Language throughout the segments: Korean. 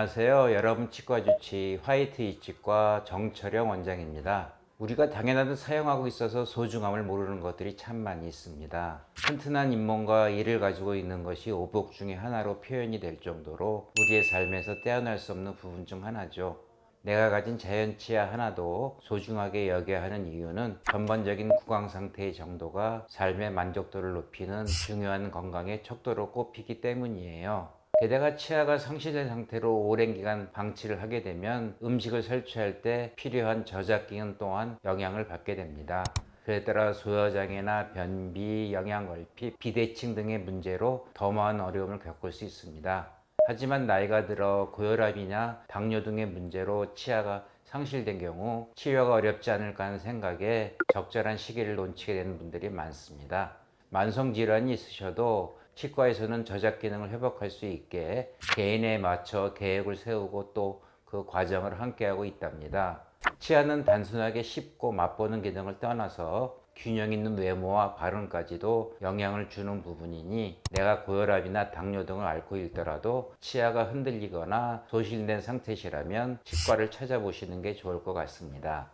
안녕하세요. 여러분 치과 주치 화이트 이치과 정철영 원장입니다. 우리가 당연하듯 사용하고 있어서 소중함을 모르는 것들이 참 많이 있습니다. 튼튼한 잇몸과 이를 가지고 있는 것이 오복 중의 하나로 표현이 될 정도로 우리의 삶에서 떼어낼 수 없는 부분 중 하나죠. 내가 가진 자연치아 하나도 소중하게 여겨야 하는 이유는 전반적인 구강 상태의 정도가 삶의 만족도를 높이는 중요한 건강의 척도로 꼽히기 때문이에요. 게다가 치아가 상실된 상태로 오랜 기간 방치를 하게 되면 음식을 섭취할 때 필요한 저작 기능 또한 영향을 받게 됩니다. 그에 따라 소화장애나 변비, 영양결핍, 비대칭 등의 문제로 더 많은 어려움을 겪을 수 있습니다. 하지만 나이가 들어 고혈압이나 당뇨 등의 문제로 치아가 상실된 경우 치료가 어렵지 않을까 하는 생각에 적절한 시기를 놓치게 되는 분들이 많습니다. 만성질환이 있으셔도 치과에서는 저작 기능을 회복할 수 있게 개인에 맞춰 계획을 세우고 또 그 과정을 함께하고 있답니다. 치아는 단순하게 씹고 맛보는 기능을 떠나서 균형 있는 외모와 발음까지도 영향을 주는 부분이니 내가 고혈압이나 당뇨 등을 앓고 있더라도 치아가 흔들리거나 소실된 상태시라면 치과를 찾아보시는 게 좋을 것 같습니다.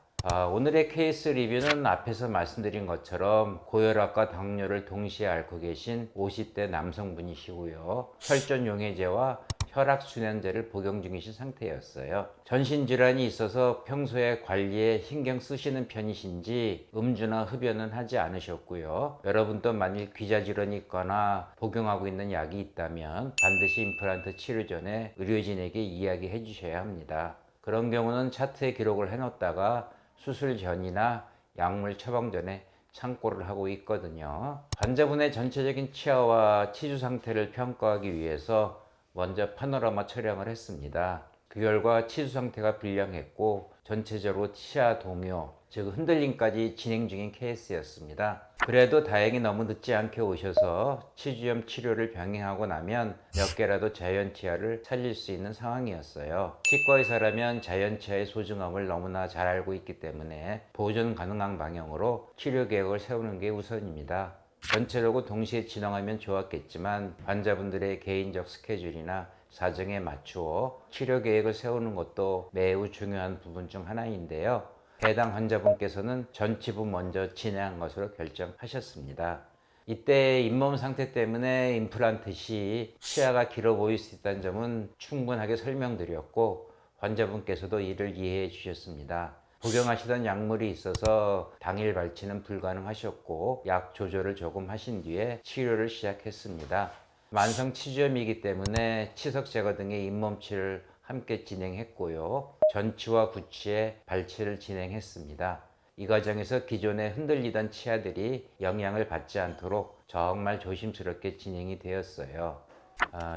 오늘의 케이스 리뷰는 앞에서 말씀드린 것처럼 고혈압과 당뇨를 동시에 앓고 계신 50대 남성분이시고요. 혈전 용해제와 혈액순환제를 복용 중이신 상태였어요. 전신질환이 있어서 평소에 관리에 신경 쓰시는 편이신지 음주나 흡연은 하지 않으셨고요. 여러분도 만일 귀자질환이 있거나 복용하고 있는 약이 있다면 반드시 임플란트 치료 전에 의료진에게 이야기해 주셔야 합니다. 그런 경우는 차트에 기록을 해놓다가 수술 전이나 약물 처방 전에 참고를 하고 있거든요. 환자분의 전체적인 치아와 치주 상태를 평가하기 위해서 먼저 파노라마 촬영을 했습니다. 그 결과 치주 상태가 불량했고 전체적으로 치아 동요, 즉 흔들림까지 진행 중인 케이스였습니다. 그래도 다행히 너무 늦지 않게 오셔서 치주염 치료를 병행하고 나면 몇 개라도 자연치아를 살릴 수 있는 상황이었어요. 치과의사라면 자연치아의 소중함을 너무나 잘 알고 있기 때문에 보존 가능한 방향으로 치료 계획을 세우는 게 우선입니다. 전체적으로 동시에 진행하면 좋았겠지만 환자분들의 개인적 스케줄이나 사정에 맞추어 치료 계획을 세우는 것도 매우 중요한 부분 중 하나인데요. 해당 환자분께서는 전치부 먼저 진행한 것으로 결정하셨습니다. 이때 잇몸 상태 때문에 임플란트 시 치아가 길어 보일 수 있다는 점은 충분하게 설명드렸고 환자분께서도 이를 이해해 주셨습니다. 복용하시던 약물이 있어서 당일 발치는 불가능하셨고 약 조절을 조금 하신 뒤에 치료를 시작했습니다. 만성 치주염이기 때문에 치석 제거 등의 잇몸치를 함께 진행했고요. 전치와 구치에 발치를 진행했습니다. 이 과정에서 기존에 흔들리던 치아들이 영향을 받지 않도록 정말 조심스럽게 진행이 되었어요.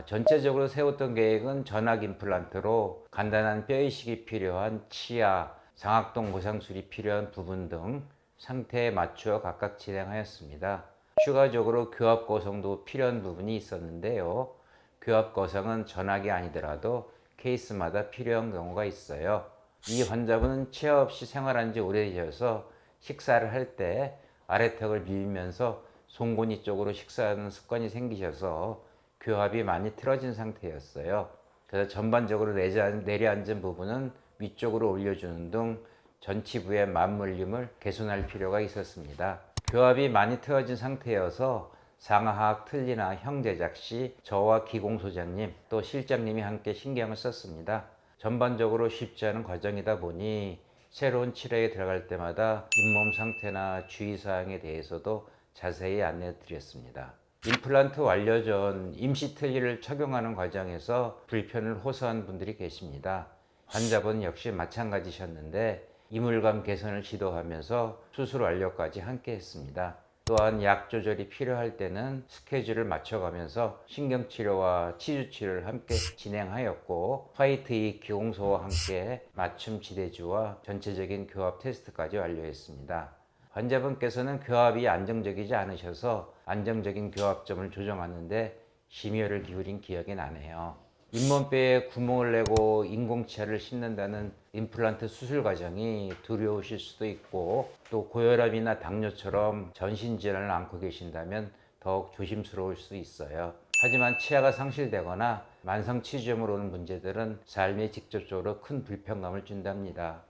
전체적으로 세웠던 계획은 전악 임플란트로 간단한 뼈이식이 필요한 치아, 상악동 고상술이 필요한 부분 등 상태에 맞추어 각각 진행하였습니다. 추가적으로 교합 거성도 필요한 부분이 있었는데요. 교합 거성은 전악이 아니더라도 케이스마다 필요한 경우가 있어요. 이 환자분은 치아 없이 생활한 지 오래되셔서 식사를 할 때 아래턱을 밀면서 송곳니 쪽으로 식사하는 습관이 생기셔서 교합이 많이 틀어진 상태였어요. 그래서 전반적으로 내려앉은 부분은 위쪽으로 올려주는 등 전치부의 맞물림을 개선할 필요가 있었습니다. 교합이 많이 틀어진 상태여서 상하악 틀니나 형 제작 시 저와 기공소장님 또 실장님이 함께 신경을 썼습니다. 전반적으로 쉽지 않은 과정이다 보니 새로운 치료에 들어갈 때마다 잇몸 상태나 주의사항에 대해서도 자세히 안내 드렸습니다. 임플란트 완료 전 임시 틀니를 착용하는 과정에서 불편을 호소한 분들이 계십니다. 환자분 역시 마찬가지셨는데 이물감 개선을 시도하면서 수술 완료까지 함께 했습니다. 또한 약 조절이 필요할 때는 스케줄을 맞춰가면서 신경치료와 치주치료를 함께 진행하였고 화이트 이 기공소와 함께 맞춤 지대주와 전체적인 교합 테스트까지 완료했습니다. 환자분께서는 교합이 안정적이지 않으셔서 안정적인 교합점을 조정하는데 심혈을 기울인 기억이 나네요. 잇몸뼈에 구멍을 내고 인공치아를 심는다는 임플란트 수술 과정이 두려우실 수도 있고 또 고혈압이나 당뇨처럼 전신질환을 앓고 계신다면 더욱 조심스러울 수 있어요. 하지만 치아가 상실되거나 만성 치주염으로 오는 문제들은 삶에 직접적으로 큰 불편감을 준답니다.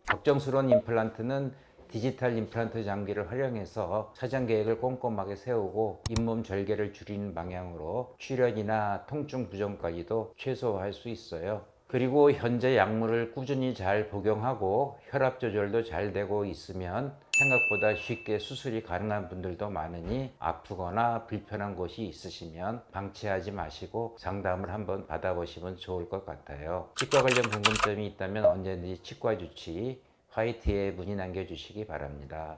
걱정스러운 임플란트는 디지털 임플란트 장비를 활용해서 사전 계획을 꼼꼼하게 세우고 잇몸 절개를 줄이는 방향으로 출혈이나 통증 부정까지도 최소화할 수 있어요. 그리고 현재 약물을 꾸준히 잘 복용하고 혈압 조절도 잘 되고 있으면 생각보다 쉽게 수술이 가능한 분들도 많으니 아프거나 불편한 곳이 있으시면 방치하지 마시고 상담을 한번 받아보시면 좋을 것 같아요. 치과 관련 궁금점이 있다면 언제든지 치과 주치 화이트에 문의 남겨주시기 바랍니다.